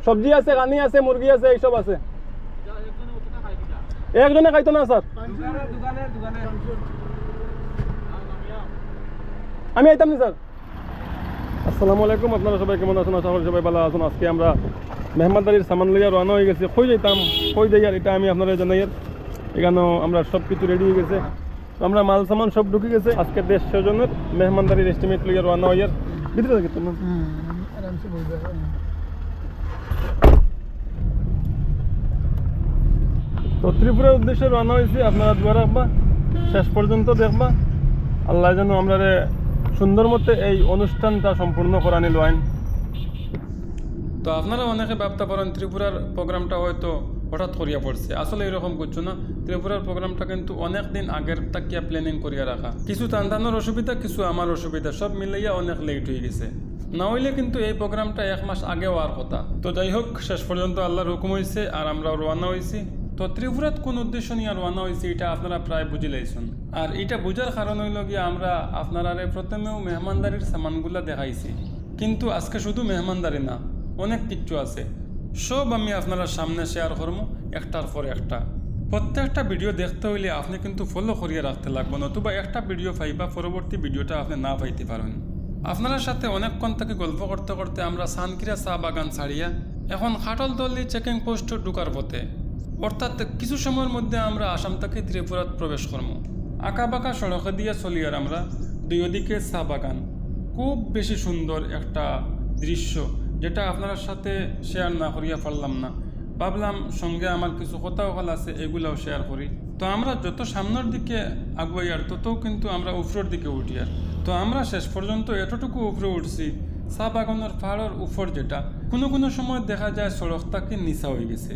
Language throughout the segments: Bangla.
সবজি আছে, কানি আছে, মুরগি আছে, এইসব আছে। একজনে খাইতো না স্যার, আমি আইতাম না স্যার। আসসালামু আলাইকুম, আপনারা সবাই কেমন আছেন? আশা করি সবাই ভালো আছেন। আজকে আমরা মেহমানদারির সামান লইয়া রওনা হয়ে গেছি। কই যাইতাম, কই যাই আর এটা আমি আপনারা জানাই। এখানেও আমরা সব কিছু রেডি হয়ে গেছে, আমরা মাল সামান সব ঢুকে গেছে। আজকে 150 জনের মেহমানদারির এস্টিমেট লইয়া রওনা হইয়ার ভিতরে থাকি না। তো ত্রিপুরার উদ্দেশ্যে রওনা হয়েছি। আপনারা দোয়া রাখবা, শেষ পর্যন্ত দেখবা। আল্লাহ যেন আমরা সুন্দর মতে এই অনুষ্ঠানটা সম্পূর্ণ করা নিল আইন। তো আপনারা অনেকে ভাবতে পারেন ত্রিপুরার প্রোগ্রামটা হয়তো হঠাৎ করিয়া পড়ছে। আসলে এরকম করছো না, ত্রিপুরার প্রোগ্রামটা কিন্তু অনেক দিন আগের তাকিয়া প্ল্যানিং করিয়া রাখা। কিছু টানটানোর অসুবিধা, কিছু আমার অসুবিধা, সব মিলাইয়া অনেক লেট হয়ে গেছে। না হইলে কিন্তু এই প্রোগ্রামটা 1 মাস আগে হওয়ার কথা। তো যাই হোক, শেষ পর্যন্ত আল্লাহর হুকুম হয়েছে আর আমরা রওনা হয়েছি। তো ত্রিপুরাত কোন উদ্দেশ্য নিয়ে রওনা হয়েছে এটা আপনারা প্রায় বুঝে লাইছেন। আর এটা বুঝার কারণ হইল গিয়ে আমরা আপনারা প্রথমেও মেহমানদারির সামানগুলা দেখাইছি, কিন্তু আজকে শুধু মেহমানদারি না, অনেক কিছু আছে। সব আমি আপনারা সামনে শেয়ার করবো একটার পর একটা। প্রত্যেকটা ভিডিও দেখতে হইলে আপনি কিন্তু ফলো করিয়ে রাখতে লাগবে, নতুবা একটা ভিডিও পাইবা, পরবর্তী ভিডিওটা আপনি না পাইতে পারেন। আপনার সাথে অনেকক্ষণ থেকে গল্প করতে করতে আমরা সানকিরা চা বাগান ছাড়িয়া এখন খাটলদল্লি চেকিং পোস্ট ঢুকার পথে, অর্থাৎ কিছু সময়ের মধ্যে আমরা আসাম থেকে ত্রিপুরাত প্রবেশ করবো। আঁকা বাঁকা সড়কে দিয়ে চলি আর আমরা, দুই ওদিকে চা বাগান, খুব বেশি সুন্দর একটা দৃশ্য, যেটা আপনার সাথে শেয়ার না করিয়া পারলাম না। ভাবলাম সঙ্গে আমার কিছু কথাও হল আছে, এগুলাও শেয়ার করি। তো আমরা যত সামনের দিকে আগুয়াই আর ততও কিন্তু আমরা উপরের দিকে উঠি আর। তো আমরা শেষ পর্যন্ত এতটুকু উপরে উঠছি, চা বাগানের পাহাড়ের উপর, যেটা কোনো কোনো সময় দেখা যায় সড়কটাকে নিচা হয়ে গেছে।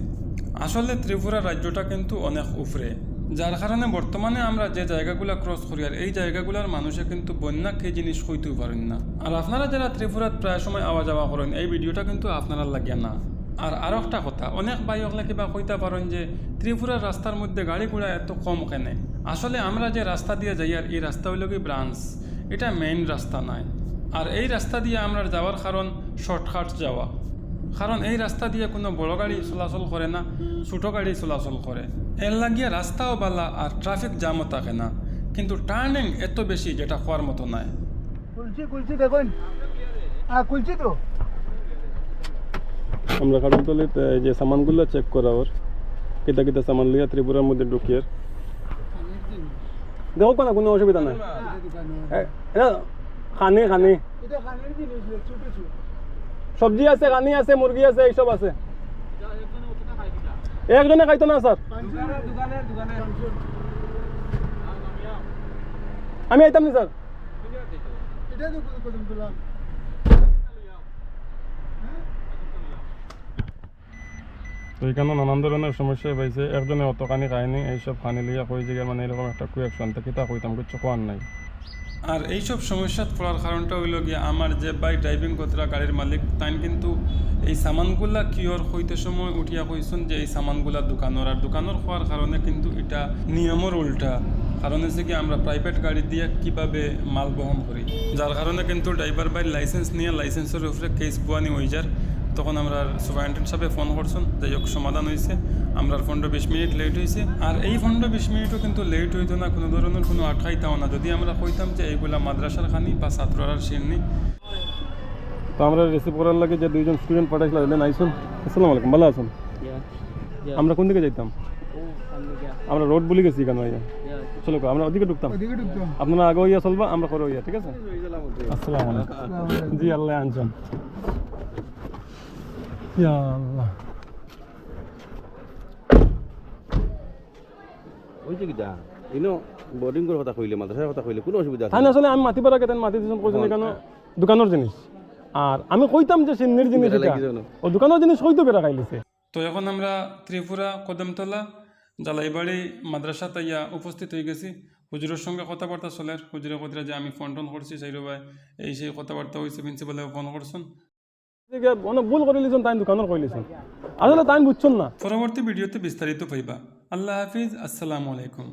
আসলে ত্রিপুরা রাজ্যটা কিন্তু অনেক উপরে, যার কারণে বর্তমানে আমরা যে জায়গাগুলো ক্রস করি আর এই জায়গাগুলোর মানুষে কিন্তু বন্যা কে জিনিস হইতেও পারেন না। আর আপনারা যারা ত্রিপুরাত প্রায় সময় আওয়া যাওয়া করেন, এই ভিডিওটা কিন্তু আপনারা লাগিয়া না। আর আরও একটা কথা, অনেক ভাই হলে কিবা কইতে পারেন যে ত্রিপুরার রাস্তার মধ্যে গাড়ি ঘোড়া এত কম কেনে। আসলে আমরা যে রাস্তা দিয়ে যাই আর এই রাস্তা হইল কি ব্রাঞ্চ, এটা মেইন রাস্তা নয়। আর এই রাস্তা দিয়ে আমরা যাওয়ার কারণ শর্টকাট যাওয়া, কারণ এই রাস্তা দিয়ে কোনো বড় গাড়ি চলাচল করে না, ছোটো গাড়ি চলাচল করে। এর লাগিয়ে রাস্তাও বালা আর ট্রাফিক জামও থাকে না, কিন্তু টার্নিং এত বেশি যেটা হওয়ার মতো নয়। দেখুন তো আমরা কারণতলিতে যে সামানগুলো চেক করা ওর কিতা কিতা সামান লিয়া ত্রিপুরার মধ্যে ঢুকিয়ে দেখো না, কোনো অসুবিধা নাই। খানি খানি সবজি আছে, কানি আছে, মুরগি আছে, এইসব আছে। একজনে খাইতো না স্যার, আমি আইতাম না স্যার। তো এখানে নানান ধরনের সমস্যা পাইছে। একজনে অত কানি খায়নি, এইসব খানি লিয়া কই জায়গায় মানে এরকম একটা কুয়েকশন থেকে তা কইতাম কিছু খাওয়ার নাই। আর এইসব সমস্যা পড়ার কারণটা হইল গিয়ে আমার যে বাই ড্রাইভিং কতরা গাড়ির মালিক, তাই কিন্তু এই সামানগুলা কিওর হইতে সময় উঠিয়া কইছেন যে এই সামানগুলা দোকানের, আর দোকানের হওয়ার কারণে কিন্তু এটা নিয়মের উল্টা। কারণ হচ্ছে কি আমরা প্রাইভেট গাড়ি দিয়ে কিভাবে মাল বহন করি, যার কারণে কিন্তু ড্রাইভার বাই লাইসেন্স নিয়ে লাইসেন্সের উপরে কেস বুয়ানি হয়ে যার। তখন আমরা সুপারিনটেন্ডেন্ট সাহেব ফোন করছেন, যাই হোক সমাধান হয়েছে। আমরা 15-20 মিনিট লেট হয়েছে, আর এই 15-20 মিনিটও কিন্তু লেট হইতো না, কোনো ধরনের কোনো আটকাইতাও না যদি আমরা কইতাম যে এইগুলা মাদ্রাসার খানি বা ছাত্ররার সিরনি। তো আমরা রিসিভ করার লাগে যে দুইজন স্টুডেন্ট পাঠাইছিলাম, আইসুন। আসসালামু আলাইকুম, ভালো আছেন? আমরা কোন দিকে যাইতাম? আমরা রোড বলে গেছি কেন ভাইয়া, চলো আমরা ওদিকে ঢুকতাম, আপনারা আগে হইয়া চলবা, আমরা করে হইয়া, ঠিক আছে? আসসালামু আলাইকুম। জি আল্লাহ আনছেন। আল্লাহ আসলে আমি মাতি পারা কেন মাতি দিয়েছেন কইছেন কেন দোকানের জিনিস, আর আমি কইতাম যে সিন্নির জিনিস, ও দোকানের জিনিস হইতো বেড়া খাইলিছে। তো এখন আমরা ত্রিপুরা কদমতলা জালাইবাড়ি মাদ্রাসা তাইয়া উপস্থিত হয়ে গেছি। হুজুরের সঙ্গে কথাবার্তা চলে, হুজুরে কথা যে আমি ফোন টোন করছি সেই রবাই এই সেই কথাবার্তা হয়েছে, প্রিন্সিপালে ফোন করছেন, অনেক ভুল করে লিছেন, তাই দোকানের কই লিছেন, আসলে তাই বুঝছেন না। পরবর্তী ভিডিওতে বিস্তারিত পাইবা। আল্লাহ হাফিজ, আসসালামু আলাইকুম।